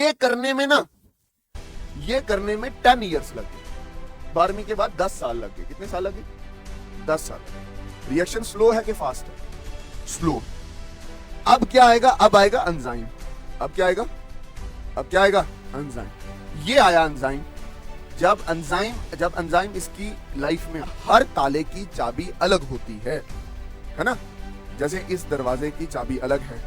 ये करने में ना, ये करने में 10 ईयर्स लगे, 12वीं के बाद 10 साल लगे। कितने साल लगे? 10 साल। रिएक्शन स्लो है कि फास्ट है? स्लो। अब क्या आएगा? अब आएगा एंजाइम। अब क्या आएगा? अब क्या आएगा? एंजाइम। ये आया एंजाइम। जब एंजाइम इसकी लाइफ में हर ताले की चाबी अलग होती है ना? जैसे इस दरवाजे की चाबी अलग है,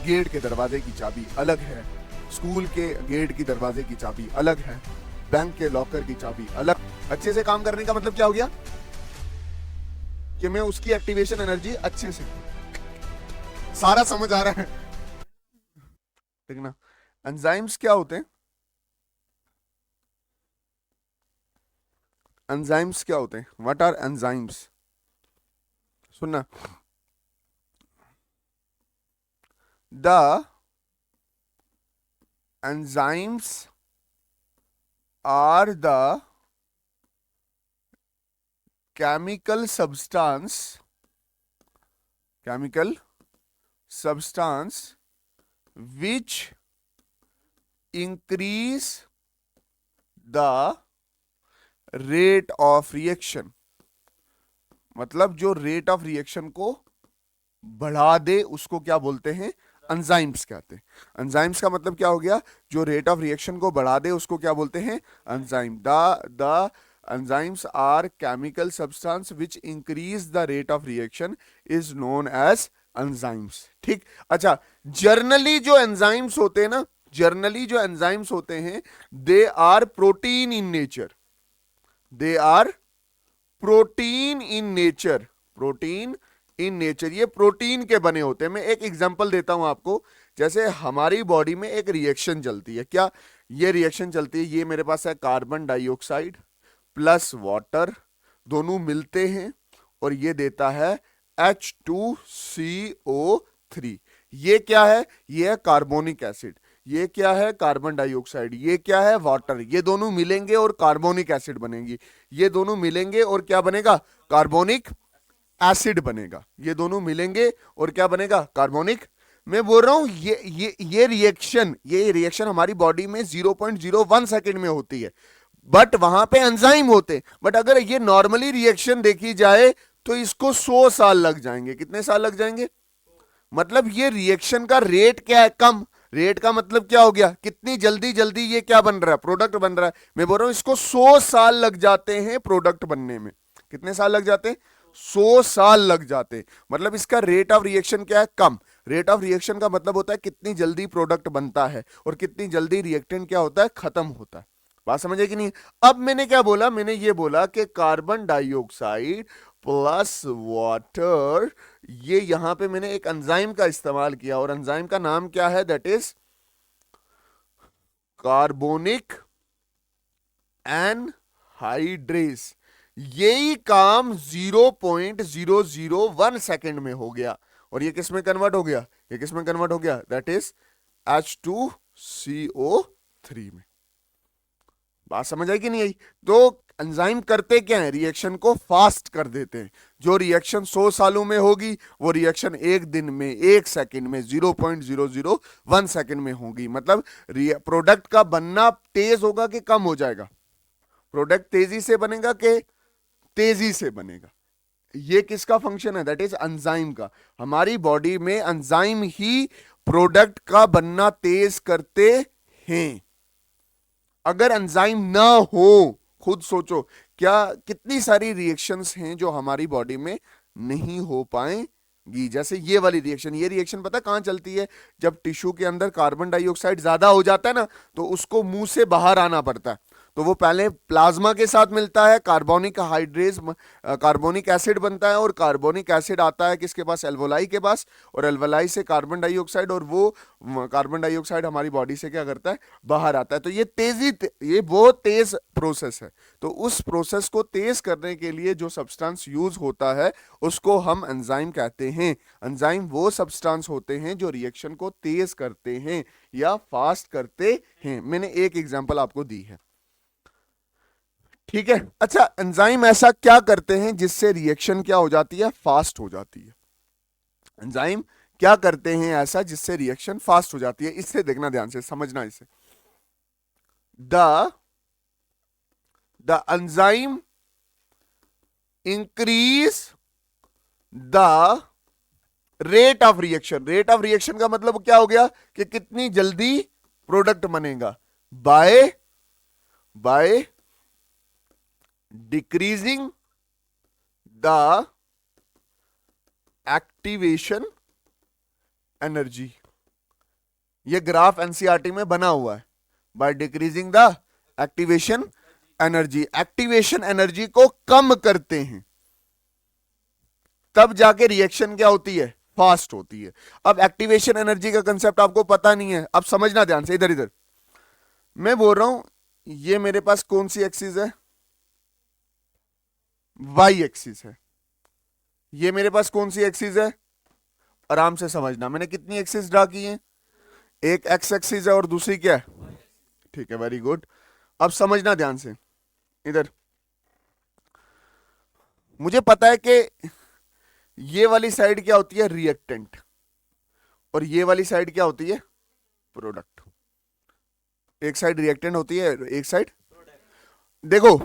गेट के दरवाजे की चाबी अलग है, स्कूल के गेट की दरवाजे की चाबी अलग है, बैंक के लॉकर की चाबी अलग। अच्छे से काम करने का मतलब क्या हो गया? कि मैं उसकी एक्टिवेशन एनर्जी अच्छे से, सारा समझ आ रहा है? ठीक ना? एंजाइम्स क्या होते हैं? एंजाइम्स क्या होते हैं? What are enzymes? सुनना, the enzymes are the chemical substance which increase the rate of reaction। मतलब जो रेट ऑफ रिएक्शन को बढ़ा दे उसको क्या बोलते हैं? एंजाइम्स कहते हैं। एंजाइम्स का मतलब क्या हो गया? जो रेट ऑफ रिएक्शन को बढ़ा दे उसको क्या बोलते हैं? Enzyme. The enzymes are chemical substance which increase the rate of reaction is known as enzymes. ठीक। अच्छा, जर्नली जो एंजाइम्स होते हैं ना, जर्नली जो एंजाइम्स होते हैं, they are protein in nature. They are protein in nature. Protein in nature, ये प्रोटीन के बने होते हैं। मैं एक एग्जांपल देता हूं आपको। जैसे हमारी बॉडी में एक रिएक्शन चलती है, क्या ये रिएक्शन चलती है? ये मेरे पास है कार्बन डाइऑक्साइड प्लस वाटर, दोनों मिलते हैं और ये देता है H2CO3। ये क्या है? ये है कार्बोनिक एसिड। ये क्या है? Carbon dioxide. ये क्या है? वाटर। ये दोनों मिलेंगे और कार्बोनिक एसिड बनेगी। ये दोनों मिलेंगे और क्या बनेगा? कार्बोनिक एसिड बनेगा। ये दोनों मिलेंगे और क्या बनेगा? कार्बोनिक। मैं बोल रहा हूं ये रिएक्शन हमारी बॉडी में 0.01 सेकंड में होती है, बट वहां पे एंजाइम होते। बट अगर ये नॉर्मली रिएक्शन देखी जाए तो इसको 100 साल लग जाएंगे। कितने साल लग जाएंगे? मतलब ये रिएक्शन का रेट क्या है? कम। रेट का मतलब क्या हो गया? कितनी जल्दी जल्दी ये क्या बन रहा है? प्रोडक्ट बन रहा है। मैं बोल रहा हूं इसको 100 साल लग जाते हैं प्रोडक्ट बनने में। कितने साल लग जाते हैं? 100 साल लग जाते। मतलब इसका रेट ऑफ रिएक्शन क्या है? कम। रेट ऑफ रिएक्शन का मतलब होता है कितनी जल्दी प्रोडक्ट बनता है और कितनी जल्दी रिएक्टेंट क्या होता है? खत्म होता है। बात समझ आई कि नहीं? अब मैंने क्या बोला? मैंने ये बोला कि कार्बन डाइऑक्साइड प्लस वाटर, ये यहां पे मैंने एक एंजाइम का इस्तेमाल किया और एंजाइम का नाम क्या है? That is carbonic anhydrase. यही काम 0.001 सेकेंड में हो गया। और ये किस में कन्वर्ट हो गया? ये किस में कन्वर्ट हो गया? दैट इज H2CO3 में। बात समझ आई कि नहीं आई? तो एंजाइम करते क्या है? रिएक्शन को फास्ट कर देते हैं। जो रिएक्शन 100 सालों में होगी वो रिएक्शन एक दिन में, एक सेकंड में, 0.001 सेकंड में होगी। मतलब प्रोडक्ट का बनना तेज होगा कि कम हो जाएगा? प्रोडक्ट तेजी से बनेगा कि तेजी से बनेगा? ये किसका फंक्शन है? दैट इज एंजाइम का। हमारी बॉडी में एंजाइम ही प्रोडक्ट का बनना तेज करते हैं। अगर एंजाइम ना हो, खुद सोचो क्या कितनी सारी रिएक्शंस हैं जो हमारी बॉडी में नहीं हो पाएंगी। जैसे ये वाली रिएक्शन, ये रिएक्शन पता कहां चलती है? जब टिश्यू के अंदर कार्बन डाइऑक्साइड ज्यादा हो जाता है ना, तो उसको मुंह से बाहर आना पड़ता है। तो वो पहले प्लाज्मा के साथ मिलता है, कार्बोनिक हाइड्रेस, कार्बोनिक एसिड बनता है और कार्बोनिक एसिड आता है किसके पास? एल्वोलाई के पास। और एल्वोलाई से कार्बन डाइऑक्साइड, और वो कार्बन डाइऑक्साइड हमारी बॉडी से क्या करता है? बाहर आता है। तो ये ये बहुत तेज प्रोसेस है। तो उस प्रोसेस को तेज करने के लिए जो सब्सटेंस यूज होता है उसको हम एंजाइम कहते हैं। एंजाइम वो सब्सटेंस होते हैं जो रिएक्शन को तेज करते हैं या फास्ट करते हैं। मैंने एक एग्जांपल आपको दी है, ठीक है? अच्छा, एंजाइम ऐसा क्या करते हैं जिससे रिएक्शन क्या हो जाती है? फास्ट हो जाती है। एंजाइम क्या करते हैं ऐसा जिससे रिएक्शन फास्ट हो जाती है? इससे देखना, ध्यान से समझना इसे। the enzyme increase the rate of reaction. Rate of reaction का मतलब क्या हो गया कि कितनी जल्दी प्रोडक्ट बनेगा, by decreasing the activation energy. ये ग्राफ एनसीईआरटी में बना हुआ है, by decreasing the activation energy. Activation energy को कम करते हैं तब जाके रिएक्शन क्या होती है, फास्ट होती है। अब एक्टिवेशन एनर्जी का कंसेप्ट आपको पता नहीं है, अब समझना ध्यान से। इधर इधर मैं बोल रहा हूं, ये मेरे पास कौन सी एक्सिस है, वाई एक्सिस है। ये मेरे पास कौन सी एक्सिस है, आराम से समझना। मैंने कितनी एक्सिस ड्रा की है, एक एक्स एक्सिस है और दूसरी क्या है, ठीक है, वेरी गुड। अब समझना ध्यान से। इधर मुझे पता है कि ये वाली साइड क्या होती है, रिएक्टेंट, और ये वाली साइड क्या होती है, प्रोडक्ट। एक साइड रिएक्टेंट होती है, एक साइड। देखो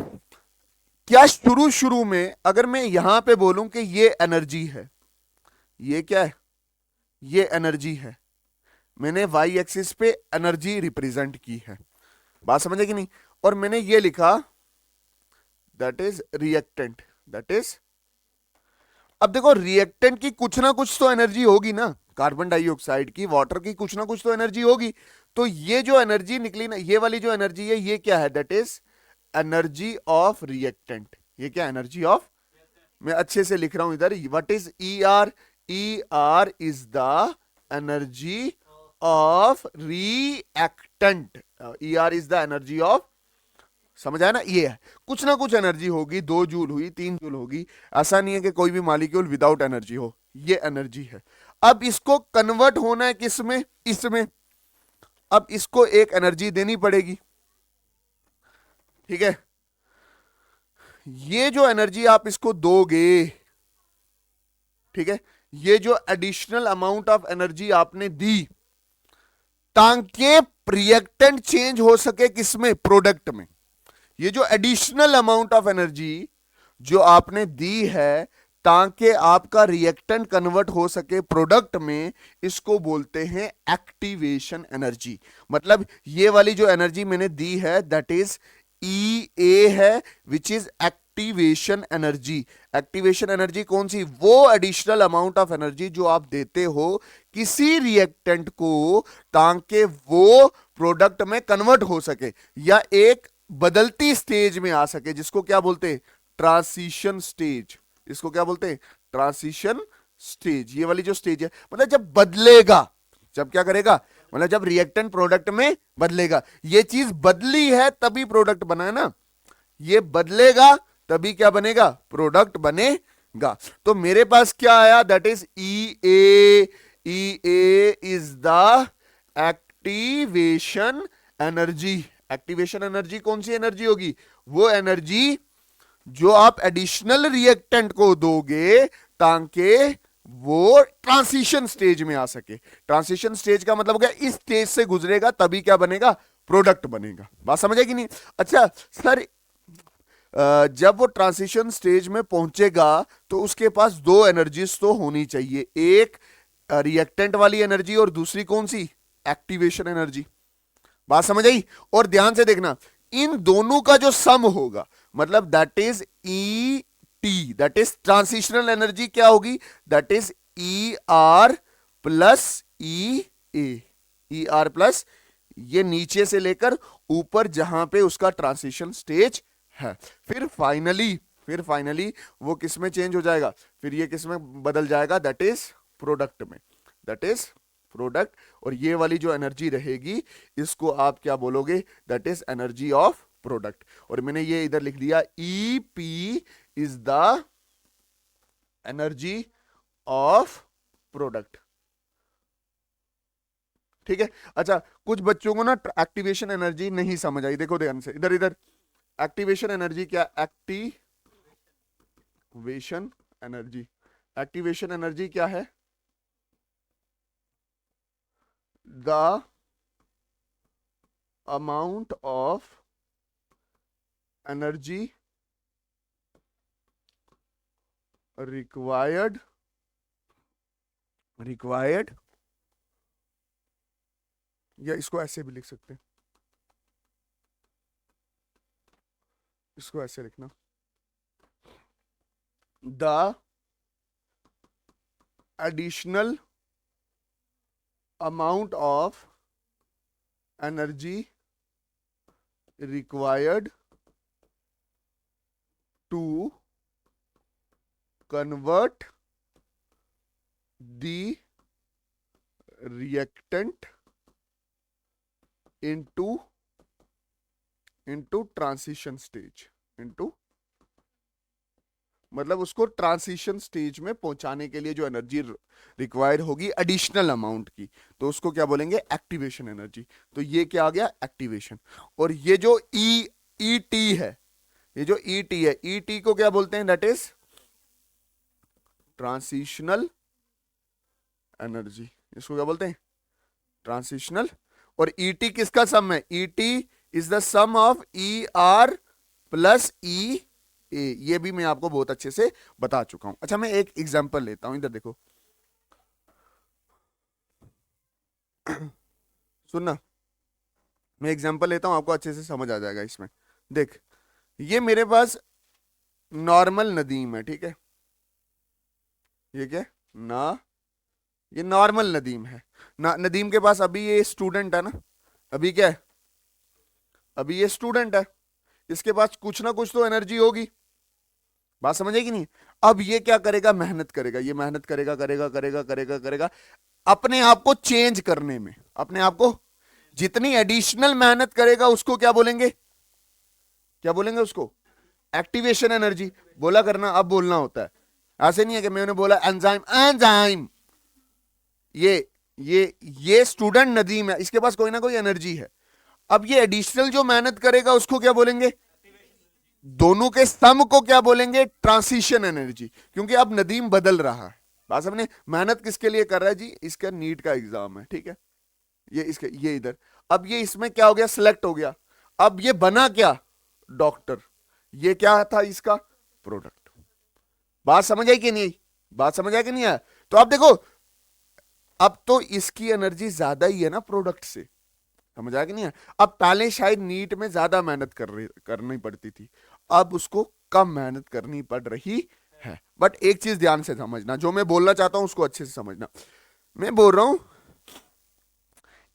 क्या शुरू शुरू में अगर मैं यहां पे बोलूं कि ये एनर्जी है, ये क्या है, ये एनर्जी है, मैंने वाई एक्सिस पे एनर्जी रिप्रेजेंट की है, बात समझे कि नहीं। और मैंने ये लिखा that is reactant, that is. अब देखो रिएक्टेंट की कुछ ना कुछ तो एनर्जी होगी ना, कार्बन डाइऑक्साइड की, वाटर की कुछ ना कुछ तो एनर्जी होगी। तो ये जो एनर्जी निकली ना, ये वाली जो एनर्जी है, ये क्या है, that is energy of reactant. ये क्या एनर्जी ऑफ, मैं अच्छे से लिख रहा हूं इधर, what is E R, E R is the energy of reactant, E R is the energy of, समझ आया ना। ये है, कुछ ना कुछ एनर्जी होगी, 2 जूल हुई, 3 जूल होगी, ऐसा नहीं है कि कोई भी मॉलिक्यूल विदाउट एनर्जी हो, ये एनर्जी है। अब इसको कन्वर्ट होना है किसमें, इसमें। अब इसको एक एनर्जी देनी पड़ेगी, ठीक है। ये जो एनर्जी आप इसको दोगे, ठीक है, ये जो एडिशनल अमाउंट ऑफ एनर्जी आपने दी ताकि रिएक्टेंट चेंज हो सके किसमें, प्रोडक्ट में। ये जो एडिशनल अमाउंट ऑफ एनर्जी जो आपने दी है ताकि आपका रिएक्टेंट कन्वर्ट हो सके प्रोडक्ट में, इसको बोलते हैं एक्टिवेशन एनर्जी। मतलब ये वाली जो एनर्जी मैंने दी है दैट इज ई ए है, which is activation energy. Activation energy कौन सी, वो एडिशनल अमाउंट ऑफ एनर्जी जो आप देते हो किसी रिएक्टेंट को ताकि वो प्रोडक्ट में कन्वर्ट हो सके या एक बदलती स्टेज में आ सके, जिसको क्या बोलते हैं, ट्रांसिशन स्टेज। इसको क्या बोलते हैं, ट्रांसिशन स्टेज। ये वाली जो स्टेज है, मतलब जब बदलेगा, जब क्या करेगा, मतलब जब रिएक्टेंट प्रोडक्ट में बदलेगा। ये चीज बदली है तभी प्रोडक्ट बना है ना, ये बदलेगा तभी क्या बनेगा, प्रोडक्ट बनेगा। तो मेरे पास क्या आया, that is E A. E A is the activation energy. Activation energy कौन सी एनर्जी होगी, वो एनर्जी जो आप एडिशनल रिएक्टेंट को दोगे ताकि वो ट्रांसिशन स्टेज में आ सके। ट्रांसिशन स्टेज का मतलब हो गया इस स्टेज से गुजरेगा तभी क्या बनेगा, प्रोडक्ट बनेगा। बात समझ आएगी नहीं। अच्छा सर, जब वो ट्रांसिशन स्टेज में पहुंचेगा तो उसके पास 2 एनर्जीज तो होनी चाहिए, एक रिएक्टेंट वाली एनर्जी और दूसरी कौन सी, एक्टिवेशन एनर्जी। बात समझ आई। और ध्यान से देखना, इन दोनों का जो सम होगा, मतलब that is E T, that is transitional energy क्या होगी, that is E R plus E A. E R plus, ये नीचे से लेकर ऊपर जहां पे उसका ट्रांसिशन स्टेज है। फिर फाइनली वो किस में चेंज हो जाएगा, फिर ये किस में बदल जाएगा, दैट इज प्रोडक्ट में, दैट इज प्रोडक्ट। और ये वाली जो एनर्जी रहेगी इसको आप क्या बोलोगे, that is energy of product. और मैंने ये इधर लिख दिया, E P is the energy of product, ठीक है। अच्छा, कुछ बच्चों को ना एक्टिवेशन एनर्जी नहीं समझ आई, देखो ध्यान से, इधर इधर। एक्टिवेशन एनर्जी क्या, एक्टिवेशन एनर्जी, एक्टिवेशन एनर्जी क्या है, the amount of energy required या इसको ऐसे भी लिख सकते हैं, इसको ऐसे लिखना, the additional amount of energy required to convert the reactant into transition stage, मतलब उसको ट्रांजिशन स्टेज में पहुंचाने के लिए जो एनर्जी रिक्वायर्ड होगी एडिशनल अमाउंट की, तो उसको क्या बोलेंगे, एक्टिवेशन एनर्जी। तो ये क्या आ गया, एक्टिवेशन। और ये जो ई टी है, ये जो ई टी है, ई टी को क्या बोलते हैं, दैट इज ट्रांजिशनल एनर्जी। इसको क्या बोलते हैं, ट्रांजिशनल। और ई टी किसका सम है, E T is the sum of E R plus E A. ये भी मैं आपको बहुत अच्छे से बता चुका हूं। अच्छा, मैं एक एग्जांपल लेता हूं, इधर देखो सुनना, मैं एग्जांपल लेता हूं, आपको अच्छे से समझ आ जाएगा इसमें। देख, ये मेरे पास नॉर्मल नदीम है, ठीक है, ये क्या ना, ये नॉर्मल नदीम है ना। नदीम के पास अभी ये स्टूडेंट है ना, अभी क्या है, अभी ये स्टूडेंट है, इसके पास कुछ ना कुछ तो एनर्जी होगी, बात समझ आएगी नहीं। अब ये क्या करेगा, मेहनत करेगा, ये मेहनत करेगा करेगा करेगा करेगा करेगा अपने आप को चेंज करने में, अपने आप को जितनी एडिशनल मेहनत करेगा उसको क्या बोलेंगे, क्या बोलेंगे उसको, एक्टिवेशन एनर्जी। बोला करना, अब बोलना होता है, ऐसे नहीं है कि मैंने बोला एंजाइम, एंजाइम। ये स्टूडेंट नदीम है, इसके पास कोई ना कोई एनर्जी है। अब ये एडिशनल जो मेहनत करेगा उसको क्या बोलेंगे, दोनों के सम को क्या बोलेंगे, ट्रांजिशन एनर्जी। क्योंकि अब नदीम बदल रहा है, बात समझने, मेहनत किसके लिए कर रहा है जी, इसका नीट का एग्जाम है, ठीक है, ये इसके, ये इधर, अब ये इसमें क्या हो गया, सिलेक्ट हो गया। अब ये बना क्या, डॉक्टर। ये क्या था, इसका प्रोडक्ट। बात समझ आई कि नहीं, बात समझ आई कि नहीं है। तो आप देखो, अब तो इसकी एनर्जी ज्यादा ही है ना प्रोडक्ट से, समझ आया कि नहीं है। अब पहले शायद नीट में ज्यादा मेहनत करनी पड़ती थी, अब उसको कम मेहनत करनी पड़ रही है। बट एक चीज ध्यान से समझना, जो मैं बोलना चाहता हूं उसको अच्छे से समझना। मैं बोल रहा हूं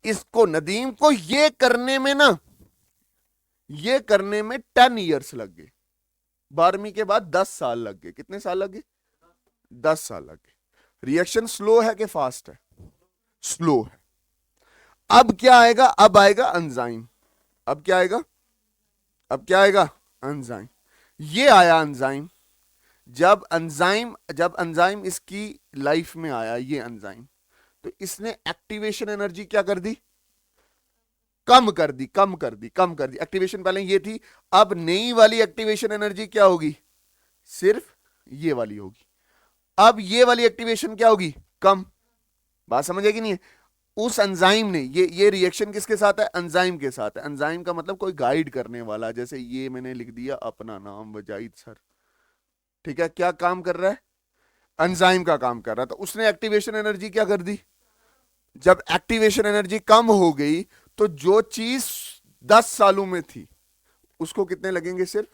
इसको, नदीम को ये करने में ना, ये करने में 10 ईयर्स लग गए, 12वीं के बाद 10 साल लग गए। कितने साल लग गए, 10 साल लग गए। रिएक्शन स्लो है कि फास्ट है, स्लो है। अब क्या आएगा, अब आएगा एंजाइम। अब क्या आएगा, अब क्या आएगा, एंजाइम। ये आया एंजाइम। जब एंजाइम इसकी लाइफ में आया, ये एंजाइम, तो इसने एक्टिवेशन एनर्जी क्या कर दी, कम कर दी, कम कर दी, कम कर दी। एक्टिवेशन पहले ये थी, अब नई वाली एक्टिवेशन एनर्जी क्या होगी, सिर्फ ये वाली होगी। अब ये वाली एक्टिवेशन क्या होगी, कम। बात समझ आएगी नहीं है। उस एंजाइम ने, ये रिएक्शन किसके साथ है, एंजाइम के साथ है। एंजाइम का मतलब कोई गाइड करने वाला, जैसे ये मैंने लिख दिया अपना नाम वजाहिद सर, ठीक है, क्या काम कर रहा है, एंजाइम का काम कर रहा था। उसने एक्टिवेशन एनर्जी क्या कर दी, जब एक्टिवेशन एनर्जी कम हो गई तो जो चीज 10 सालों में थी उसको कितने लगेंगे, सिर्फ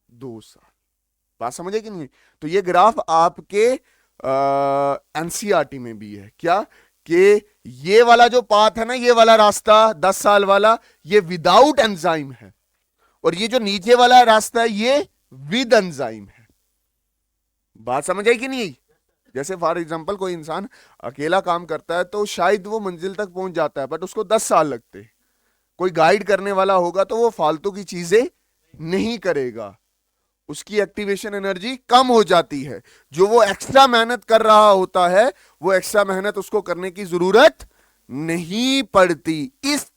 2 साल। बात समझे कि नहीं। तो ये ग्राफ आपके एनसीईआरटी में भी है क्या, कि ये वाला जो पाथ है ना, ये वाला रास्ता 10 साल वाला, ये विदाउट एंजाइम है, और ये जो नीचे वाला रास्ता है ये विद एंजाइम है। बात समझ आई कि नहीं। जैसे फॉर एग्जांपल कोई इंसान अकेला काम करता है तो शायद वो मंजिल तक पहुंच जाता है, बट उसको 10 साल लगते हैं। कोई गाइड करने वाला होगा तो वो फालतू की चीजें नहीं करेगा, उसकी एक्टिवेशन एनर्जी कम हो जाती है। जो वो एक्स्ट्रा मेहनत कर रहा होता है, वो एक्स्ट्रा मेहनत उसको करने की जरूरत नहीं पड़ती। इस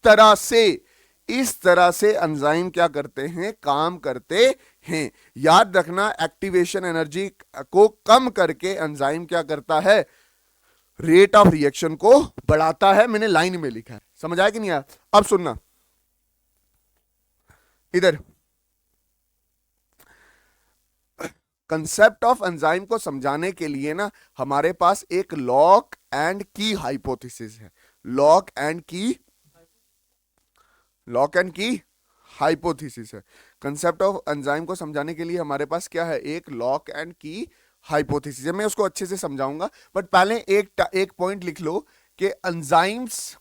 तरह से एंजाइम क्या करते हैं, काम करते हैं। याद रखना, एक्टिवेशन एनर्जी को कम करके एंजाइम क्या करता है, रेट ऑफ रिएक्शन को बढ़ाता है। मैंने लाइन में लिखा है, समझ आया कि नहीं आया। अब सुनना, इधर कंसेप्ट ऑफ एंजाइम को समझाने के लिए ना हमारे पास एक लॉक एंड की हाइपोथेसिस है। लॉक एंड की हाइपोथेसिस है। कंसेप्ट ऑफ एंजाइम को समझाने के लिए हमारे पास क्या है, एक लॉक एंड की हाइपोथेसिस है। मैं उसको अच्छे से समझाऊंगा, बट पहले एक पॉइंट लिख लो कि enzymes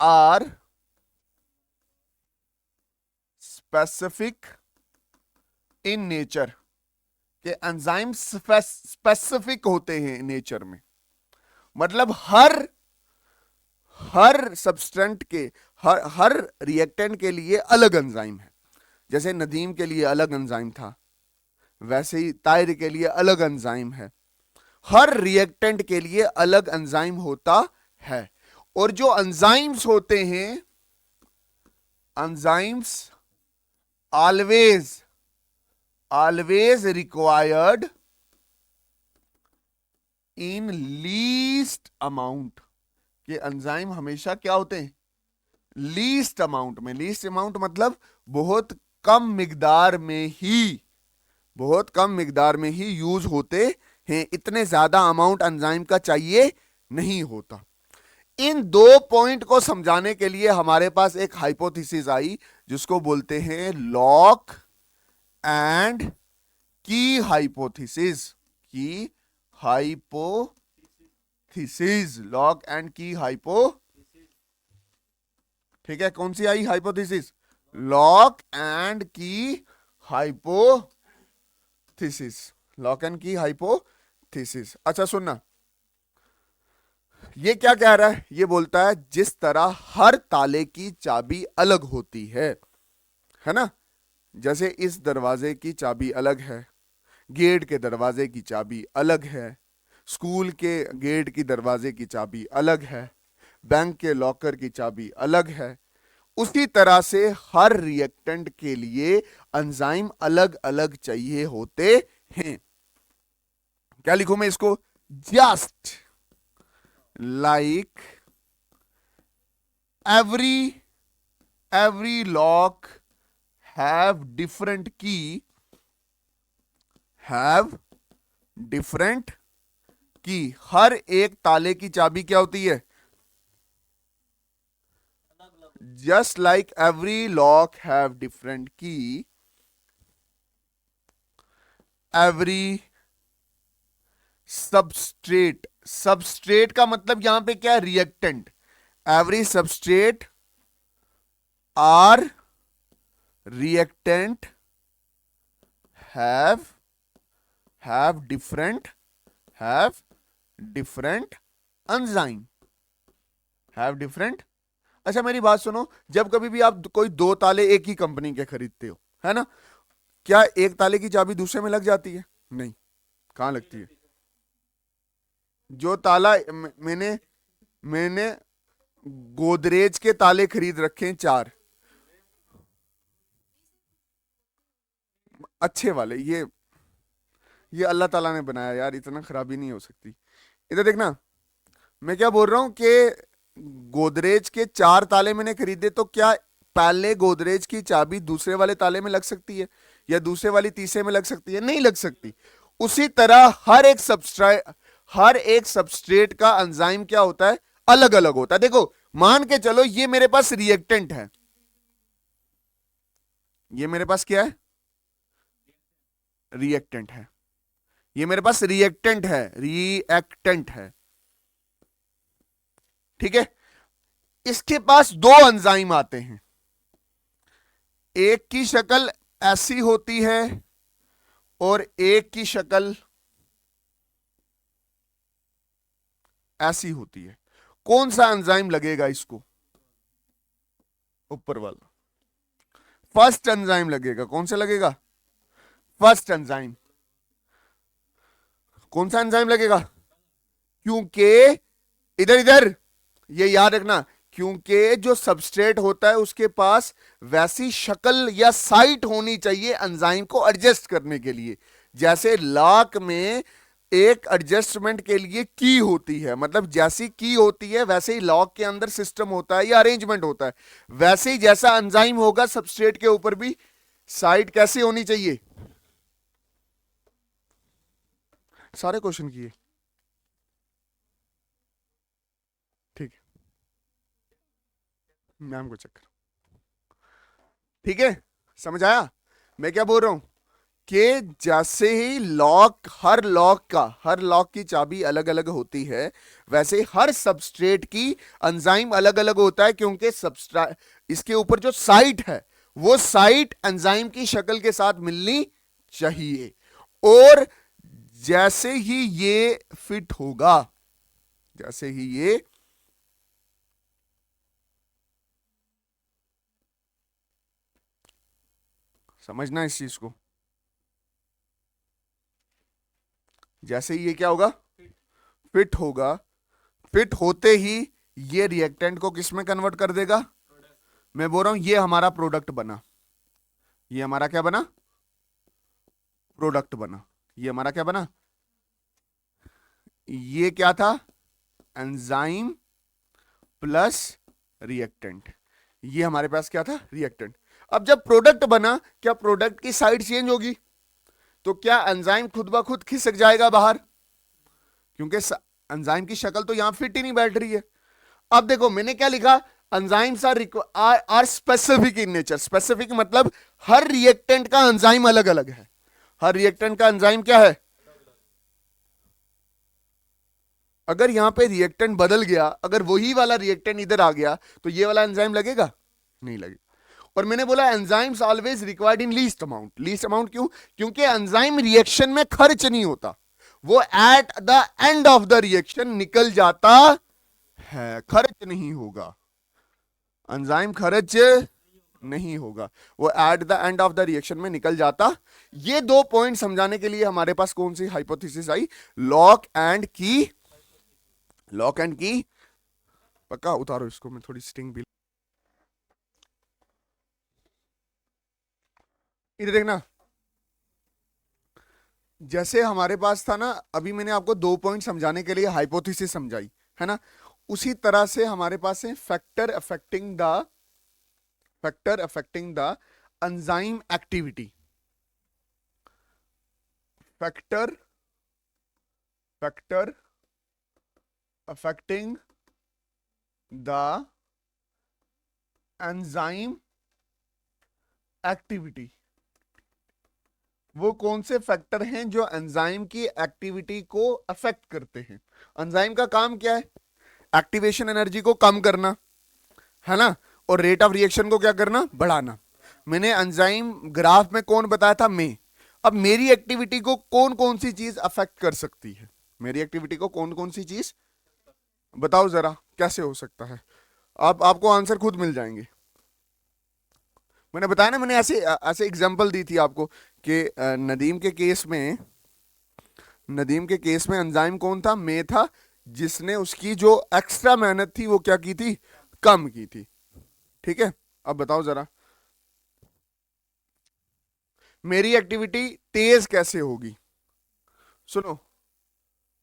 are specific in nature, के एंजाइम स्पेसिफिक होते हैं नेचर में। मतलब हर सब्सटेंट के हर रिएक्टेंट के लिए अलग एंजाइम है। जैसे नदीम के लिए अलग एंजाइम था, वैसे ही ताहिर के लिए अलग एंजाइम है। हर रिएक्टेंट के लिए अलग एंजाइम होता है। और जो एंजाइम्स होते हैं, enzymes always required in least amount, कि एंजाइम हमेशा क्या होते हैं, लीस्ट अमाउंट में। लीस्ट अमाउंट मतलब बहुत कम मिकदार में ही यूज होते हैं। इतने ज्यादा अमाउंट एंजाइम का चाहिए नहीं होता। इन दो पॉइंट को समझाने के लिए हमारे पास एक हाइपोथेसिस आई, जिसको बोलते हैं लॉक एंड की हाइपोथेसिस। लॉक एंड की ठीक है, कौन सी आई हाइपोथेसिस, लॉक एंड की हाइपोथेसिस। अच्छा सुनना, ये क्या कह रहा है, ये बोलता है जिस तरह हर ताले की चाबी अलग होती है ना। जैसे इस दरवाजे की चाबी अलग है, गेट के दरवाजे की चाबी अलग है, स्कूल के गेट की दरवाजे की चाबी अलग है, बैंक के लॉकर की चाबी अलग है, उसी तरह से हर रिएक्टेंट के लिए एंजाइम अलग अलग चाहिए होते हैं। क्या लिखूं मैं इसको, just like every lock have different key, हर एक ताले की चाबी क्या होती है, just like every lock have different key, every substrate का मतलब यहां पे क्या है, reactant. Every substrate are reactant have different enzyme, अच्छा मेरी बात सुनो, जब कभी भी आप कोई दो ताले एक ही कंपनी के खरीदते हो, है ना, क्या एक ताले की चाबी दूसरे में लग जाती है, नहीं, कहां लगती है। जो ताला मैंने गोदरेज के ताले खरीद रखे हैं 4 अच्छे वाले, ये अल्लाह ताला ने बनाया यार, इतना खराबी नहीं हो सकती। इधर देखना, मैं क्या बोल रहा हूं कि गोदरेज के 4 ताले मैंने खरीदे, तो क्या पहले गोदरेज की चाबी दूसरे वाले ताले में लग सकती है, या दूसरे वाली तीसरे में लग सकती है, नहीं लग सकती। उसी तरह हर एक सबस्ट्रेट का एंजाइम क्या होता है, अलग अलग होता है। देखो मान के चलो ये मेरे पास रिएक्टेंट है, ये मेरे पास क्या है, रिएक्टेंट है, ये मेरे पास रिएक्टेंट है, ठीक है। इसके पास 2 एंजाइम आते हैं, एक की शक्ल ऐसी होती है और एक की शक्ल ऐसी होती है। कौन सा एंजाइम लगेगा इसको, ऊपर वाला, फर्स्ट एंजाइम लगेगा। कौन सा लगेगा, फर्स्ट एंजाइम। कौन सा एंजाइम लगेगा, क्योंकि इधर ये याद रखना, क्योंकि जो सबस्ट्रेट होता है उसके पास वैसी शक्ल या साइट होनी चाहिए एंजाइम को एडजस्ट करने के लिए। जैसे लॉक में एक एडजस्टमेंट के लिए की होती है, मतलब जैसी की होती है वैसे ही लॉग के अंदर सिस्टम होता है या अरेंजमेंट होता है, वैसे ही जैसा एंजाइम होगा सबस्ट्रेट के ऊपर भी साइट कैसी होनी चाहिए। सारे क्वेश्चन किए, ठीक है, मैम को चेक, ठीक है, समझ आया मैं क्या बोल रहा हूं, कि जैसे ही लॉक, हर लॉक की चाबी अलग अलग होती है, वैसे ही हर सबस्ट्रेट की एंजाइम अलग अलग होता है, क्योंकि सबस्ट्रेट इसके ऊपर जो साइट है वो साइट एंजाइम की शक्ल के साथ मिलनी चाहिए। और जैसे ही ये फिट होगा, जैसे ही ये समझना इस चीज को, जैसे ही ये क्या होगा, फिट होगा, फिट होते ही ये रिएक्टेंट को किस में कन्वर्ट कर देगा, मैं बोल रहा हूं ये हमारा प्रोडक्ट बना, ये हमारा क्या बना, प्रोडक्ट बना, ये हमारा क्या बना, ये क्या था, एंजाइम प्लस रिएक्टेंट, ये हमारे पास क्या था, रिएक्टेंट। अब जब प्रोडक्ट बना, क्या प्रोडक्ट की साइड चेंज होगी, तो क्या एंजाइम खुद ब खुद खिसक जाएगा बाहर, क्योंकि एंजाइम की शक्ल तो यहां फिट ही नहीं बैठ रही है। अब देखो मैंने क्या लिखा, enzymes are specific in nature, specific मतलब हर रिएक्टेंट का एंजाइम अलग अलग है, हर रिएक्टेंट का एंजाइम क्या है, अगर यहां पे रिएक्टेंट बदल गया, अगर वही वाला रिएक्टेंट इधर आ गया, तो ये वाला एंजाइम लगेगा, नहीं लगेगा। और मैंने बोला enzymes always required in least amount, least amount क्यों, क्योंकि एंजाइम रिएक्शन में खर्च नहीं होता, वो at the end of the reaction निकल जाता है, खर्च नहीं होगा, एंजाइम खर्च नहीं होगा, वो at the end of the reaction में निकल जाता। ये दो पॉइंट समझाने के लिए हमारे पास कौन सी हाइपोथेसिस आई, लॉक एंड की, लॉक एंड की, पक्का उतारो इसको, मैं थोड़ी स्टिंग भी, इधर देखना, जैसे हमारे पास था ना, अभी मैंने आपको दो पॉइंट समझाने के लिए हाइपोथेसिस समझाई है ना, उसी तरह से हमारे पास है factor affecting the enzyme activity, factor factor affecting the enzyme activity, वो कौन से फैक्टर हैं जो एंजाइम की एक्टिविटी को अफेक्ट करते हैं। एंजाइम का काम क्या है, एक्टिवेशन एनर्जी को कम करना है ना, और रेट ऑफ रिएक्शन को क्या करना, बढ़ाना। मैंने एंजाइम ग्राफ में कौन बताया था, मैं। अब मेरी एक्टिविटी को कौन कौन सी चीज अफेक्ट कर सकती है, मेरी एक्टिविटी को कौन कौन सी चीज, बताओ जरा कैसे हो सकता है, आप आपको आंसर खुद मिल जाएंगे। मैंने बताया ना, मैंने ऐसे ऐसे एग्जांपल दी थी आपको कि नदीम के केस में एंजाइम कौन था, मैं था, जिसने उसकी जो एक्स्ट्रा मेहनत थी वो क्या की थी, कम की थी, ठीक है। अब बताओ जरा मेरी एक्टिविटी तेज कैसे होगी, सुनो,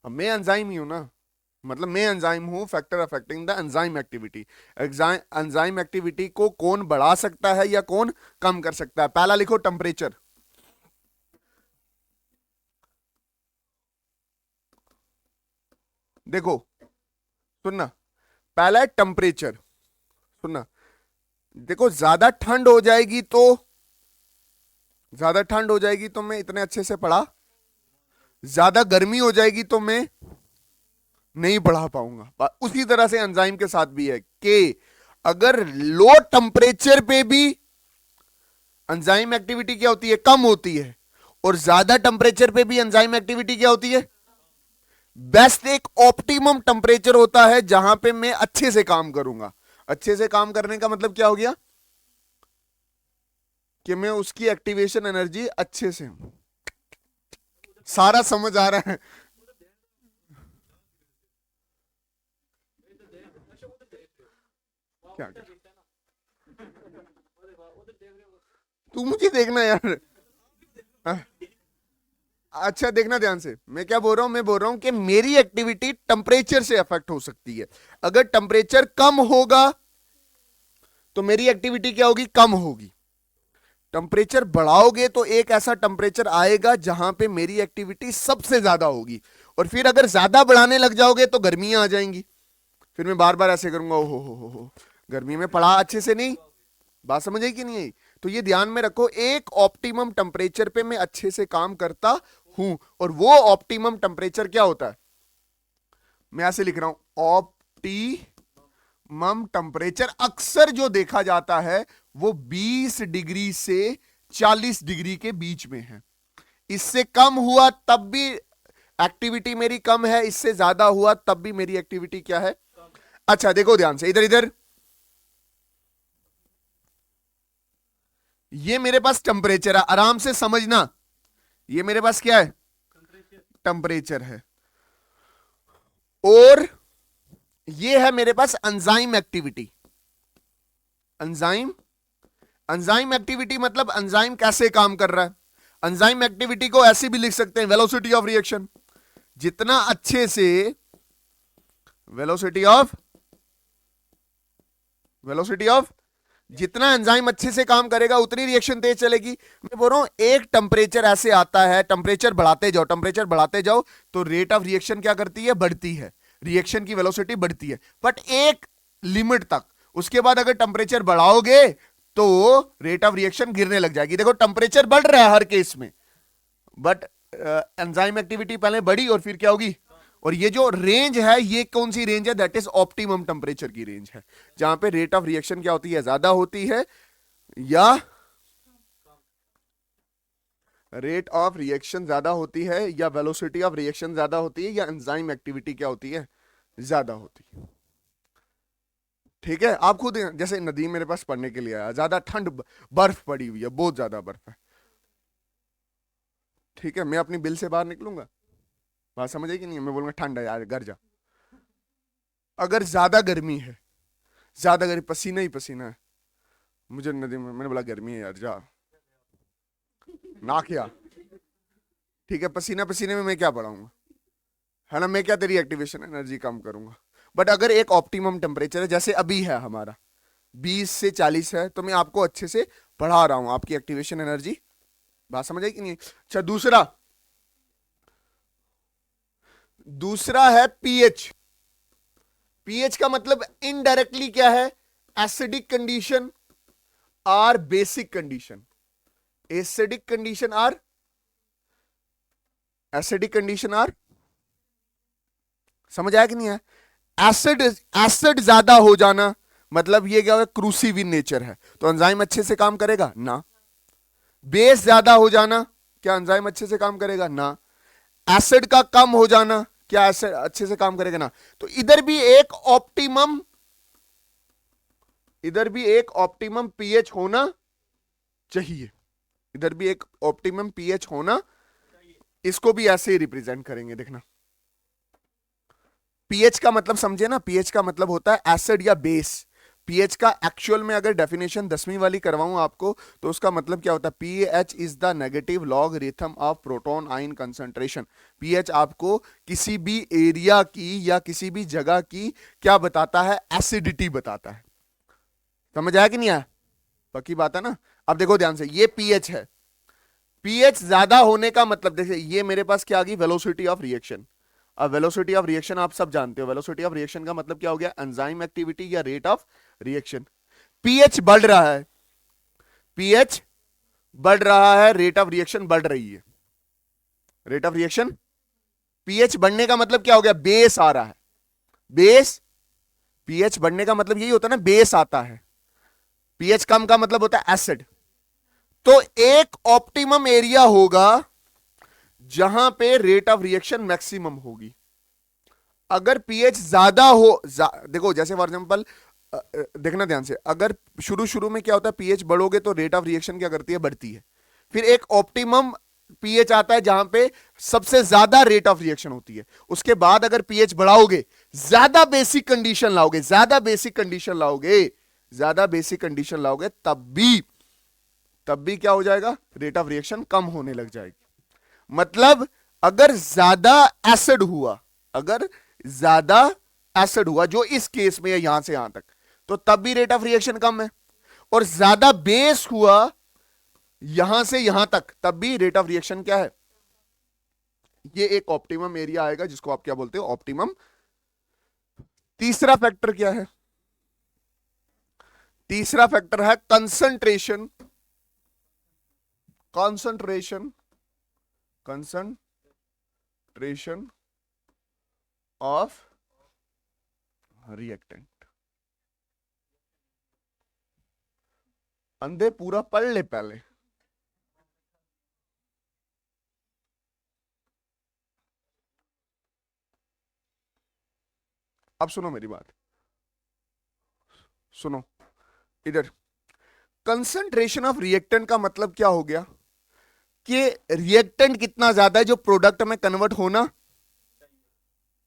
अब मैं एंजाइम ही हूं ना, मतलब मैं एंजाइम हूं, factor affecting the enzyme activity, enzyme activity को कौन बढ़ा सकता है या कौन कम कर सकता है, पहला लिखो टेम्परेचर, देखो सुनना, पहला है टेम्परेचर, सुनना, देखो ज्यादा ठंड हो जाएगी तो मैं इतने अच्छे से पढ़ा, ज्यादा गर्मी हो जाएगी तो मैं नहीं पढ़ा पाऊंगा। उसी तरह से एंजाइम के साथ भी है कि अगर लो टेम्परेचर पे भी एंजाइम एक्टिविटी क्या होती है, कम होती है, और ज्यादा टेम्परेचर पे भी एंजाइम एक्टिविटी क्या होती है, बेस्ट एक ऑप्टिमम टेम्परेचर होता है जहां पे मैं अच्छे से काम करूंगा। अच्छे से काम करने का मतलब क्या हो गया, कि मैं उसकी एक्टिवेशन एनर्जी अच्छे से, सारा समझ आ रहा है, क्या कर, तू मुझे देखना यार, हाँ? अच्छा देखना ध्यान से, मैं क्या बोल रहा हूं, मैं बोल रहा हूं कि मेरी एक्टिविटी टेम्परेचर से अफेक्ट हो सकती है। अगर टेम्परेचर कम होगा तो मेरी एक्टिविटी क्या होगी, कम होगी। टेम्परेचर बढ़ाओगे तो एक ऐसा टेम्परेचर आएगा जहां पे मेरी एक्टिविटी सबसे ज्यादा होगी, और फिर अगर ज्यादा बढ़ाने लग जाओगे तो गर्मियां आ जाएंगी, फिर मैं बार बार ऐसे करूंगा, ओ हो, गर्मी में पढ़ा अच्छे से नहीं। बात समझ आई कि नहीं आई? तो ये ध्यान में रखो, एक ऑप्टिमम टेम्परेचर पे मैं अच्छे से काम करता हूं, और वो ऑप्टिमम टेम्परेचर क्या होता है, मैं ऐसे लिख रहा हूं, ऑप्टिमम टेम्परेचर अक्सर जो देखा जाता है वो 20 डिग्री से 40 डिग्री के बीच में है। इससे कम हुआ तब भी एक्टिविटी मेरी कम है, इससे ज्यादा हुआ तब भी मेरी एक्टिविटी क्या है। अच्छा देखो ध्यान से, इधर इधर, ये मेरे पास टेम्परेचर है, आराम से समझना, ये मेरे पास क्या है, टेम्परेचर है, और ये है मेरे पास enzyme activity. Enzyme, enzyme activity मतलब एंजाइम कैसे काम कर रहा है। एंजाइम एक्टिविटी को ऐसे भी लिख सकते हैं, वेलोसिटी ऑफ रिएक्शन। जितना अच्छे से वेलोसिटी ऑफ जितना एंजाइम अच्छे से काम करेगा उतनी रिएक्शन तेज चलेगी। मैं बोल रहा हूं एक टेम्परेचर ऐसे आता है, टेम्परेचर बढ़ाते जाओ तो रेट ऑफ रिएक्शन क्या करती है, बढ़ती है, रिएक्शन की वेलोसिटी बढ़ती है, बट एक लिमिट तक। उसके बाद अगर टेम्परेचर बढ़ाओगे तो रेट ऑफ रिएक्शन गिरने लग जाएगी। देखो टेम्परेचर बढ़ रहा है हर केस में, बट एंजाइम एक्टिविटी पहले बढ़ी और फिर क्या होगी। और ये जो रेंज है, ये कौन सी रेंज है, दैट इज ऑप्टिमम टेम्परेचर की रेंज है, जहां पे रेट ऑफ रिएक्शन क्या होती है, ज्यादा होती है, या रेट ऑफ रिएक्शन ज्यादा होती है, या वेलोसिटी ऑफ रिएक्शन ज्यादा होती है, या एंजाइम एक्टिविटी क्या होती है, ज्यादा होती है। ठीक है, आप खुद जैसे नदीम मेरे पास पढ़ने के लिए आया, ज्यादा ठंड, बर्फ पड़ी हुई है, बहुत ज्यादा बर्फ है, ठीक है, मैं अपनी बिल से बाहर निकलूंगा, बात समझ आई कि नहीं, मैं बोलूंगा ठंड है यार घर जा। अगर ज्यादा गर्मी है, ज्यादा गर्मी, पसीना ही पसीना है, मुझे नदी में, मैंने बोला गर्मी है यार जा ना किया, ठीक है, पसीना पसीने में मैं क्या पढ़ाऊंगा, है ना, मैं क्या तेरी एक्टिवेशन एनर्जी कम करूंगा। बट अगर एक ऑप्टिमम टेम्परेचर है, जैसे अभी है हमारा 20 से 40 है, तो मैं आपको अच्छे से पढ़ा रहा हूं, आपकी एक्टिवेशन एनर्जी, बात समझ आई कि नहीं। अच्छा दूसरा है पीएच। पीएच का मतलब इनडायरेक्टली क्या है, एसिडिक कंडीशन और बेसिक कंडीशन। एसिडिक कंडीशन और समझ आया कि नहीं है। एसिड ज्यादा हो जाना मतलब ये क्या है, क्रूसिव इन नेचर है, तो एंजाइम अच्छे से काम करेगा ना। बेस ज्यादा हो जाना, क्या एंजाइम अच्छे से काम करेगा ना। एसिड का कम हो जाना, क्या एसिड अच्छे से काम करेगा ना। तो इधर भी एक ऑप्टिमम पीएच होना चाहिए, इधर भी एक ऑप्टिमम पीएच होना, इसको भी ऐसे ही रिप्रेजेंट करेंगे, देखना। पीएच का मतलब समझे ना, पीएच का मतलब होता है एसिड या बेस। पीएच का एक्चुअल में अगर डेफिनेशन 10वीं वाली करवाऊं आपको, तो उसका मतलब क्या होता है, pH is the negative logarithm of proton ion concentration. PH आपको किसी भी एरिया की या किसी भी जगह की क्या बताता है, एसिडिटी बताता है। समझ आया कि नहीं आया, पक्की बात है ना। अब देखो ध्यान से, ये पीएच है, पीएच ज्यादा होने का मतलब, देखिए ये मेरे पास क्या आ गई, वेलोसिटी ऑफ रिएक्शन। अब वेलोसिटी ऑफ रिएक्शन आप सब जानते हो, वेलोसिटी ऑफ रिएक्शन का मतलब क्या हो गया, एंजाइम एक्टिविटी या रेट ऑफ रिएक्शन। पीएच बढ़ रहा है, पीएच बढ़ रहा है, रेट ऑफ रिएक्शन बढ़ रही है। रेट ऑफ रिएक्शन, पीएच बढ़ने का मतलब क्या हो गया, बेस आ रहा है, बेस। पीएच बढ़ने का मतलब यही होता है ना, बेस आता है। पीएच कम का मतलब होता है एसिड। तो एक ऑप्टिमम एरिया होगा जहां पे रेट ऑफ रिएक्शन मैक्सिमम होगी। अगर पीएच ज्यादा हो, देखो जैसे फॉर एग्जांपल देखना ध्यान से, अगर शुरू में क्या होता है, पीएच बढ़ोगे तो रेट ऑफ रिएक्शन क्या करती है, बढ़ती है। फिर एक ऑप्टिमम पीएच आता है जहां पे सबसे ज्यादा रेट ऑफ रिएक्शन होती है। उसके बाद अगर पीएच बढ़ाओगे, ज्यादा बेसिक कंडीशन लाओगे, तब भी क्या हो जाएगा, रेट ऑफ रिएक्शन कम होने लग जाएगी। मतलब अगर ज्यादा एसिड हुआ, अगर ज्यादा एसिड हुआ जो इस केस में है यहां से यहां तक, तो तब भी रेट ऑफ रिएक्शन कम है। और ज्यादा बेस हुआ यहां से यहां तक, तब भी रेट ऑफ रिएक्शन क्या है? ये एक ऑप्टिमम एरिया आएगा जिसको आप क्या बोलते हो? ऑप्टिमम। तीसरा फैक्टर क्या है? तीसरा फैक्टर है concentration, concentration, concentration of reactant. अंधे पूरा पढ़ ले पहले। अब सुनो मेरी बात, सुनो इधर। कंसंट्रेशन ऑफ रिएक्टेंट का मतलब क्या हो गया? कि रिएक्टेंट कितना ज्यादा है जो प्रोडक्ट में कन्वर्ट होना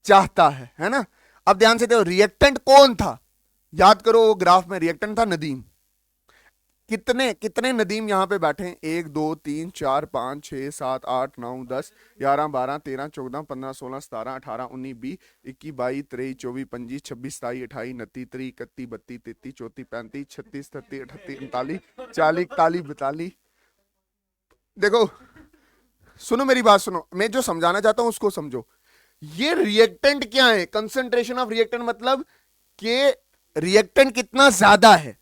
चाहता है ना? अब ध्यान से देखो, रिएक्टेंट कौन था? याद करो वो ग्राफ में रिएक्टेंट था नदीम। कितने कितने नदीम यहां पे बैठे हैं? 1 2 3 4 5 6 7 8 9 10 11 12 13 14 15 16 17 18 19 20 21 22 23 24 25 26 27 28 29 30 31 32 33 34 35 36 37 38 39 40 41 42। देखो सुनो मेरी बात सुनो, मैं जो समझाना चाहता हूं उसको समझो। ये रिएक्टेंट क्या है? कंसंट्रेशन ऑफ रिएक्टेंट मतलब कि रिएक्टेंट कितना ज्यादा है।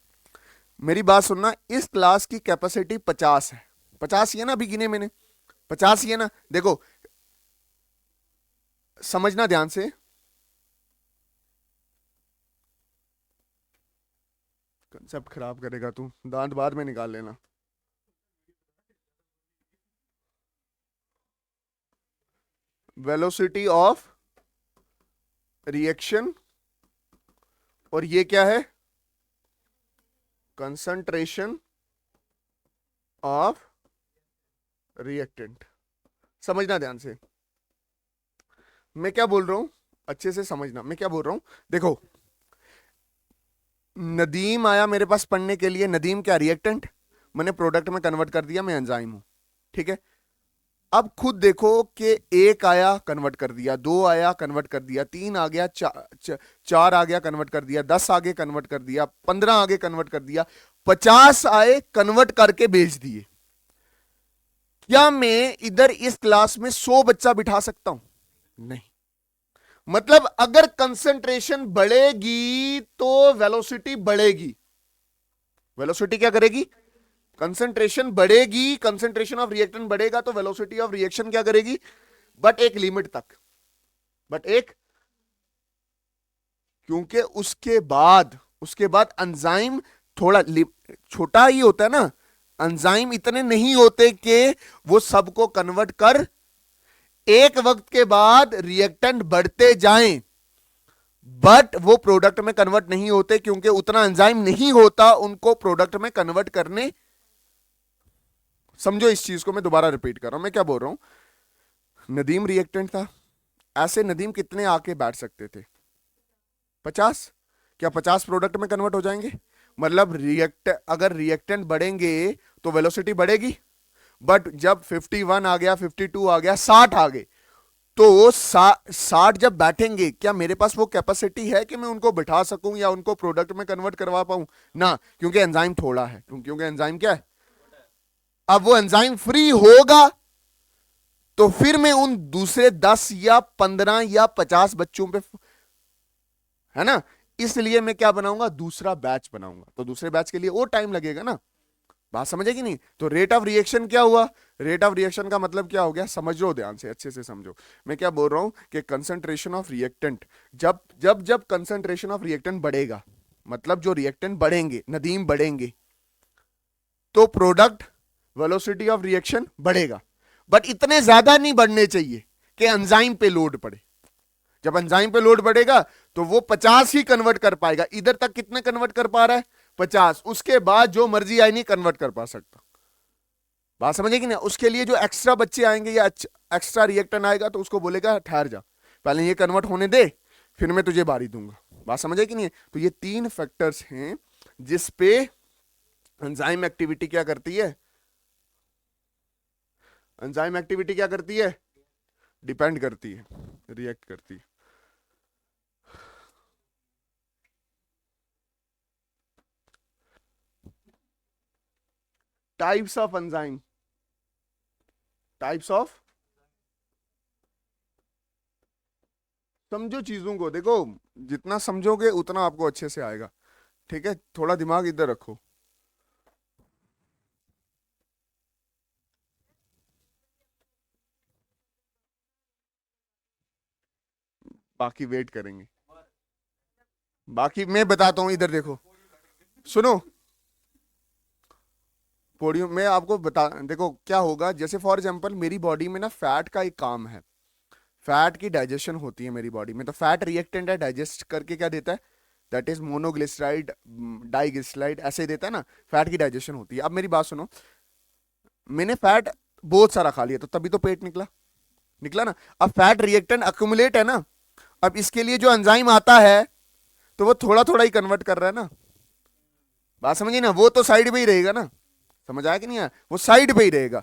मेरी बात सुनना, इस क्लास की कैपेसिटी 50 है। 50 ही है ना? अभी गिने मैंने 50 ही है ना? देखो समझना ध्यान से, कंसेप्ट खराब करेगा तू, दांत बाद में निकाल लेना। वेलोसिटी ऑफ रिएक्शन, और ये क्या है? Concentration of reactant. समझना ध्यान से, मैं क्या बोल रहा हूं अच्छे से समझना, मैं क्या बोल रहा हूं। देखो नदीम आया मेरे पास पढ़ने के लिए, नदीम क्या? रिएक्टेंट। मैंने प्रोडक्ट में कन्वर्ट कर दिया, मैं एंजाइम हूं, ठीक है। अब खुद देखो कि 1 आया कन्वर्ट कर दिया, 2 आया कन्वर्ट कर दिया, 3 आ गया, 4 आ गया कन्वर्ट कर दिया, 10 आगे कन्वर्ट कर दिया, 15 आगे कन्वर्ट कर दिया, 50 आए कन्वर्ट करके भेज दिए। क्या मैं इधर इस क्लास में 100 बच्चा बिठा सकता हूं? नहीं। मतलब अगर कंसंट्रेशन बढ़ेगी तो वेलोसिटी बढ़ेगी। वेलोसिटी क्या करेगी? कंसंट्रेशन बढ़ेगी, कंसंट्रेशन ऑफ रिएक्टेंट बढ़ेगा तो वेलोसिटी ऑफ रिएक्शन क्या करेगी? बट एक लिमिट तक, बट एक, क्योंकि उसके बाद एंजाइम थोड़ा छोटा ही होता है ना। एंजाइम इतने नहीं होते कि वो सबको कन्वर्ट कर, एक वक्त के बाद रिएक्टेंट बढ़ते जाएं, बट वो प्रोडक्ट में कन्वर्ट नहीं होते क्योंकि उतना एंजाइम नहीं होता उनको प्रोडक्ट में कन्वर्ट करने। समझो इस चीज को, मैं दोबारा रिपीट कर रहा हूं, मैं क्या बोल रहा हूं। नदीम रिएक्टेंट था, ऐसे नदीम कितने आके बैठ सकते थे? 50। क्या 50 प्रोडक्ट में कन्वर्ट हो जाएंगे? मतलब अगर रिएक्टेंट बढ़ेंगे तो वेलोसिटी बढ़ेगी। बट जब 51 आ गया, 52 आ गया, 60 आ गए, तो 60 जब बैठेंगे, क्या मेरे पास वो कैपेसिटी है कि मैं उनको बिठा सकूं या उनको प्रोडक्ट में कन्वर्ट करवा पाऊं? ना, क्योंकि एंजाइम थोड़ा है, क्योंकि एंजाइम क्या है? अब वो एंजाइम फ्री होगा तो फिर मैं उन दूसरे 10 या 15 या 50 बच्चों पे, है ना, इसलिए मैं क्या बनाऊंगा? दूसरा बैच बनाऊंगा। तो दूसरे बैच के लिए और टाइम लगेगा ना। बात समझे कि नहीं? तो रेट ऑफ रिएक्शन क्या हुआ? रेट ऑफ रिएक्शन का मतलब क्या हो गया? समझो ध्यान से, अच्छे से समझो। मैं क्या बोल रहा हूं कि कंसंट्रेशन ऑफ रिएक्टेंट, जब जब जब कंसंट्रेशन ऑफ रिएक्टेंट बढ़ेगा, मतलब जो रिएक्टेंट बढ़ेंगे, नदीम बढ़ेंगे, तो प्रोडक्ट वेलोसिटी ऑफ रिएक्शन बढ़ेगा। बट इतने ज्यादा नहीं बढ़ने चाहिए कि एंजाइम पे लोड पड़े। जब एंजाइम पे लोड बढ़ेगा तो वो 50 ही कन्वर्ट कर पाएगा। इधर तक कितने कन्वर्ट कर पा रहा है? 50। उसके बाद जो मर्जी आई नहीं कन्वर्ट कर पा सकता। बात समझे कि नहीं? उसके लिए जो एक्स्ट्रा बच्चे आएंगे या एक्स्ट्रा रिएक्टेंट आएगा तो उसको बोलेगा ठहर जा, पहले ये कन्वर्ट होने दे, फिर मैं तुझे बारी दूंगा। बात समझे कि नहीं? तो ये 3 फैक्टर्स हैं जिस पे एंजाइम एक्टिविटी क्या करती है? एंजाइम एक्टिविटी क्या करती है? डिपेंड करती है, रिएक्ट करती है। Types of enzyme, types of, समझो चीजों को, देखो जितना समझोगे उतना आपको अच्छे से आएगा। ठीक है, थोड़ा दिमाग इधर रखो। बाकी वेट करेंगे, बाकी मैं बताता हूं, इधर देखो, सुनो। पोडियम में आपको बता, देखो क्या होगा, जैसे फॉर एग्जांपल मेरी बॉडी में ना फैट का एक काम है, फैट की डाइजेशन होती है मेरी बॉडी में, तो फैट रिएक्टेंट है, डाइजेस्ट करके क्या देता है, दैट इज मोनोग्लिसराइड, डाइग्लिसराइड, ऐसे देता है ना, फैट की डाइजेशन होती है। अब मेरी बात सुनो, मैंने फैट बहुत सारा खा लिया तो तभी तो पेट निकला, निकला ना। अब फैट रिएक्टेंट अक्यूमुलेट है ना, अब इसके लिए जो एंजाइम आता है तो वो थोड़ा थोड़ा ही कन्वर्ट कर रहा है ना, बात समझिए ना, वो तो साइड पे ही रहेगा ना, समझ आया कि नहीं आया, वो साइड पे ही रहेगा।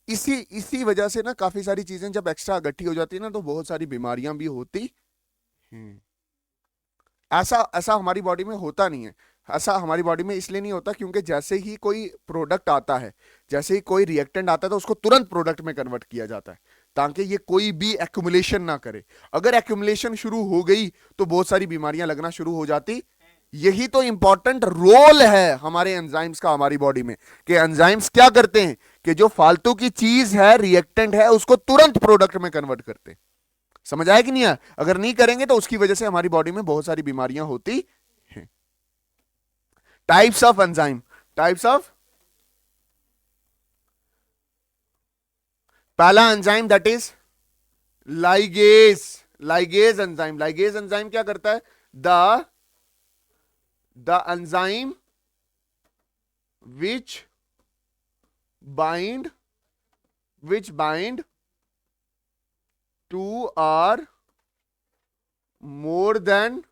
इसी इसी वजह से ना काफी सारी चीजें जब एक्स्ट्रा इकट्ठी हो जाती है ना तो बहुत सारी बीमारियां भी होती हैं। ऐसा ऐसा हमारी बॉडी में होता नहीं है, ऐसा हमारी बॉडी में इसलिए नहीं होता क्योंकि जैसे ही कोई प्रोडक्ट आता है, जैसे ही कोई रिएक्टेंट आता है तो उसको तुरंत प्रोडक्ट में कन्वर्ट किया जाता है, ताकि ये कोई भी एक्यूमुलेशन ना करे। अगर एक्यूमुलेशन शुरू हो गई तो बहुत सारी बीमारियां लगना शुरू हो जाती। यही तो इंपॉर्टेंट रोल है हमारे एंजाइम्स का हमारी बॉडी में, कि एंजाइम्स क्या करते हैं कि जो फालतू की चीज है, रिएक्टेंट है, उसको तुरंत प्रोडक्ट में कन्वर्ट करते हैं। समझ आया कि नहीं आया? अगर नहीं करेंगे तो उसकी वजह से हमारी बॉडी में बहुत सारी बीमारियां होती हैं। Types of enzyme, types of, पहला enzyme that is ligase, ligase enzyme. Ligase enzyme क्या करता है? The enzyme which bind, two or more than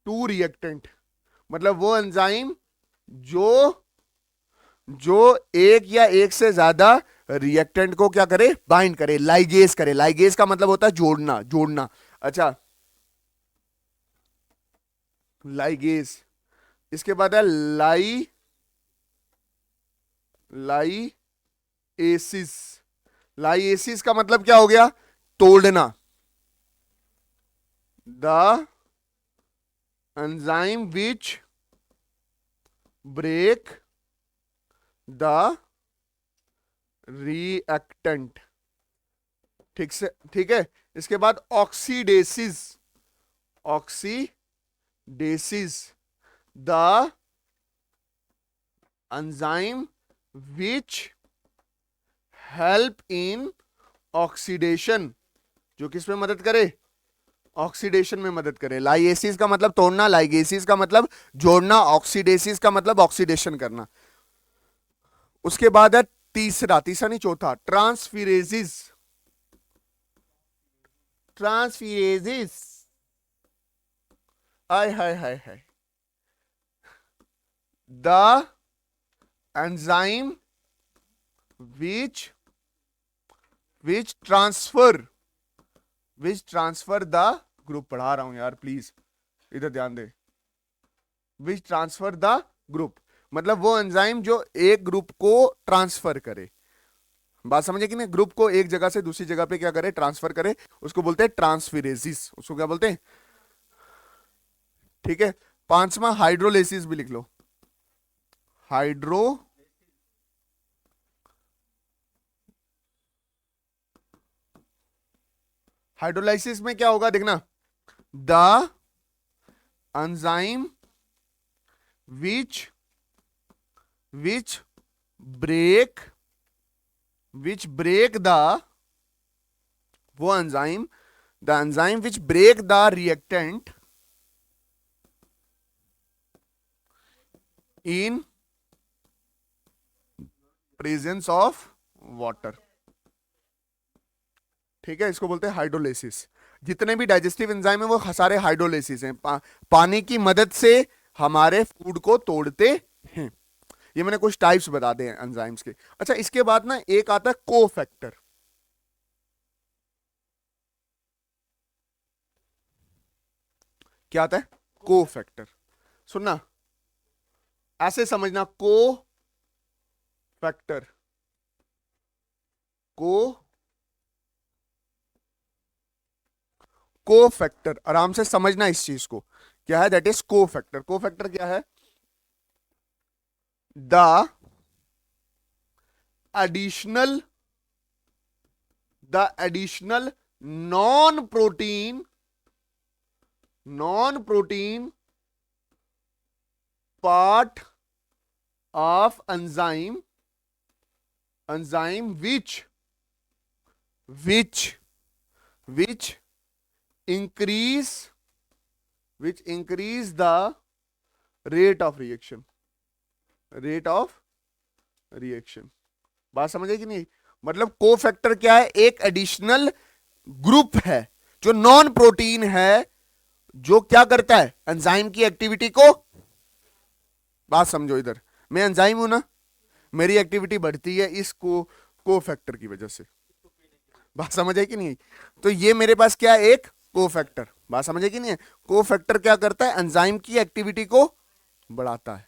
two reactant. मतलब वो एंजाइम जो जो एक या एक से ज्यादा रिएक्टेंट को क्या करे? बाइंड करे, लाइगेज करे। लाइगेज का मतलब होता है जोड़ना, जोड़ना। अच्छा, लाइगेज। इसके बाद है लाइएसिस। लाइएसिस का मतलब क्या हो गया? तोड़ना। The enzyme which break the reactant. ठीक से, ठीक है। इसके बाद oxidases, oxidases, the enzyme which help in oxidation, जो किस में मदद करे? ऑक्सीडेशन में मदद करे। लाइएसिस का मतलब तोड़ना, लाइगेसिस का मतलब जोड़ना, ऑक्सीडेसिस का मतलब ऑक्सीडेशन करना। उसके बाद है तीसरा, तीसरा नहीं चौथा, ट्रांसफिरेजिस। ट्रांसफिरेजिस, हाय हाय हाय हाय, the enzyme which transfer the group. पढ़ा रहा हूं यार, प्लीज इधर ध्यान दे। विच ट्रांसफर द ग्रुप मतलब वो एंजाइम जो एक ग्रुप को ट्रांसफर करे। बात समझे कि नहीं? ग्रुप को एक जगह से दूसरी जगह पे क्या करे? ट्रांसफर करे, उसको बोलते हैं ट्रांसफिरेसिस। उसको क्या बोलते हैं? ठीक है। पांचवा हाइड्रोलेसिस भी लिख लो। हाइड्रोलाइसिस में क्या होगा देखना, the enzyme which break the, वो enzyme, the enzyme which break the reactant in presence of water. ठीक है, इसको बोलते हैं हाइड्रोलाइसिस। जितने भी डाइजेस्टिव एंजाइम है वो सारे हाइड्रोलाइसिस हैं, पानी की मदद से हमारे फूड को तोड़ते हैं। ये मैंने कुछ टाइप्स बता दिए एंजाइम्स के। अच्छा, इसके बाद ना एक आता है कोफैक्टर। क्या आता है? कोफैक्टर। सुनना, ऐसे समझना, को फैक्टर, कोफैक्टर, आराम से समझना इस चीज को, क्या है दैट इज कोफैक्टर। कोफैक्टर क्या है? The additional non protein part of enzyme which increase the rate of reaction। बात समझ आई कि नहीं? मतलब कोफैक्टर क्या है? एक एडिशनल ग्रुप है जो नॉन प्रोटीन है, जो क्या करता है? एंजाइम की एक्टिविटी को, बात समझो इधर, मैं एंजाइम हूं ना, मेरी एक्टिविटी बढ़ती है इस कोफैक्टर की वजह से। बात समझ आई कि नहीं? तो ये मेरे पास क्या है? एक कोफैक्टर। बात समझ आई कि नहीं है? कोफैक्टर क्या करता है? एंजाइम की एक्टिविटी को बढ़ाता है।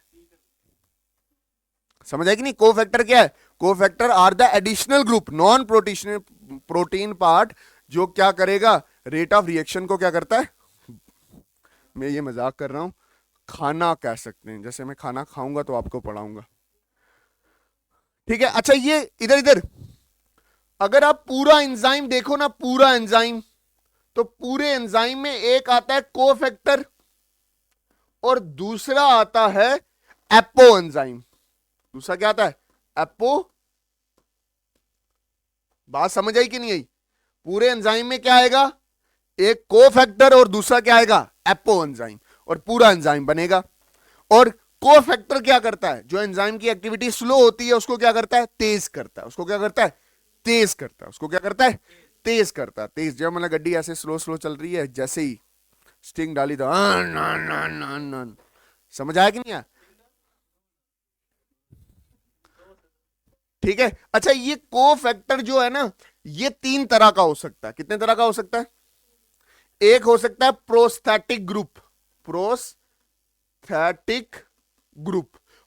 समझ आई कि नहीं? कोफैक्टर क्या है? Cofactor are the additional group non protein part, जो क्या करेगा? रेट ऑफ रिएक्शन को क्या करता है? मैं ये मजाक कर रहा हूं, खाना कह सकते हैं, जैसे मैं खाना खाऊंगा तो आपको पढ़ाऊंगा, ठीक है? अच्छा, ये इधर अगर आप पूरा एंजाइम देखो ना, पूरा एंजाइम, तो पूरे एंजाइम में एक आता है कोफैक्टर और दूसरा आता है एपो एंजाइम। दूसरा क्या आता है? एपो। बात समझ आई कि नहीं आई? पूरे एंजाइम में क्या आएगा? एक कोफैक्टर और दूसरा क्या आएगा? एपो एंजाइम, और पूरा एंजाइम बनेगा। और कोफैक्टर क्या करता है? जो एंजाइम की एक्टिविटी स्लो होती है उसको क्या करता है? तेज करता है। उसको क्या करता है? तेज करता है। उसको क्या करता है? तेज करता है। तेज, जब मतलब गड्डी ऐसे स्लो चल रही है, जैसे ही स्टिंग डाली तो समझ आया कि नहीं आया? ठीक है। अच्छा, ये कोफैक्टर जो है ना, ये 3 तरह का हो सकता है। कितने तरह का हो सकता है? एक हो सकता है prosthetic group.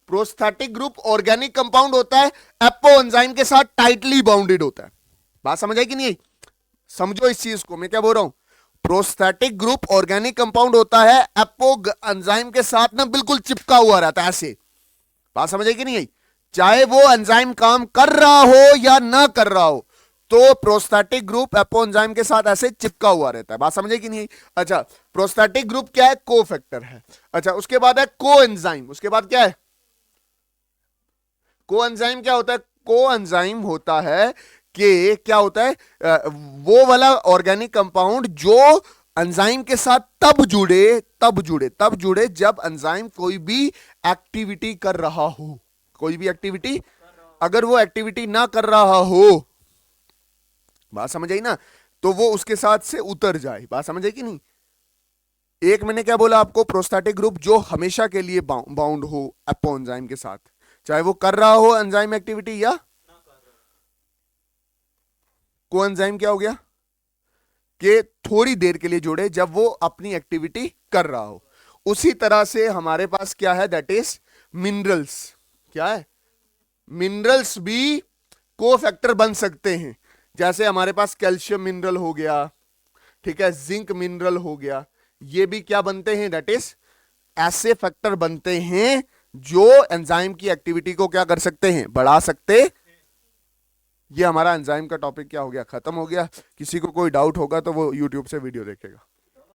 Prosthetic group organic compound होता है, एपो एंजाइम के साथ टाइटली बाउंडेड होता है। बात समझ आई कि नहीं? समझो इस चीज को, मैं क्या बोल रहा हूं। प्रोस्थेटिक ग्रुप ऑर्गेनिक कंपाउंड होता है, एपो एंजाइम के साथ ना बिल्कुल चिपका हुआ रहता है ऐसे। बात समझ आई कि नहीं? चाहे वो एंजाइम काम कर रहा हो या ना कर रहा हो, तो प्रोस्थेटिक ग्रुप एपो एंजाइम के साथ ऐसे चिपका हुआ रहता है। बात समझे कि नहीं? अच्छा, प्रोस्थेटिक ग्रुप क्या है? कोफैक्टर है। अच्छा, उसके बाद है कोएंजाइम। उसके बाद क्या है? कोएंजाइम क्या होता है? कोएंजाइम होता है कि क्या होता है? वो वाला ऑर्गेनिक कंपाउंड जो एंजाइम के साथ तब जुड़े जब एंजाइम कोई भी एक्टिविटी कर रहा हो। कोई भी एक्टिविटी, अगर वो एक्टिविटी ना कर रहा हो, बात समझ आई ना, तो वो उसके साथ से उतर जाए। बात समझ आई कि नहीं? एक मैंने क्या बोला आपको? प्रोस्थेटिक ग्रुप जो हमेशा के लिए बाउंड हो एपो एंजाइम के साथ, चाहे वो कर रहा हो एंजाइम एक्टिविटी या कोएंजाइम क्या हो गया? कि थोड़ी देर के लिए जुड़े जब वो अपनी एक्टिविटी कर रहा हो। उसी तरह से हमारे पास क्या है? That is minerals. क्या है? मिनरल्स भी कोफैक्टर बन सकते हैं। जैसे हमारे पास कैल्शियम मिनरल हो गया, ठीक है, जिंक मिनरल हो गया, ये भी क्या बनते हैं? दैट इज ऐसे फैक्टर बनते हैं जो एंजाइम की एक्टिविटी को क्या कर सकते हैं? बढ़ा सकते। ये हमारा एंजाइम का टॉपिक क्या हो गया? खत्म हो गया। किसी को कोई डाउट होगा तो वो यूट्यूब से वीडियो देखेगा।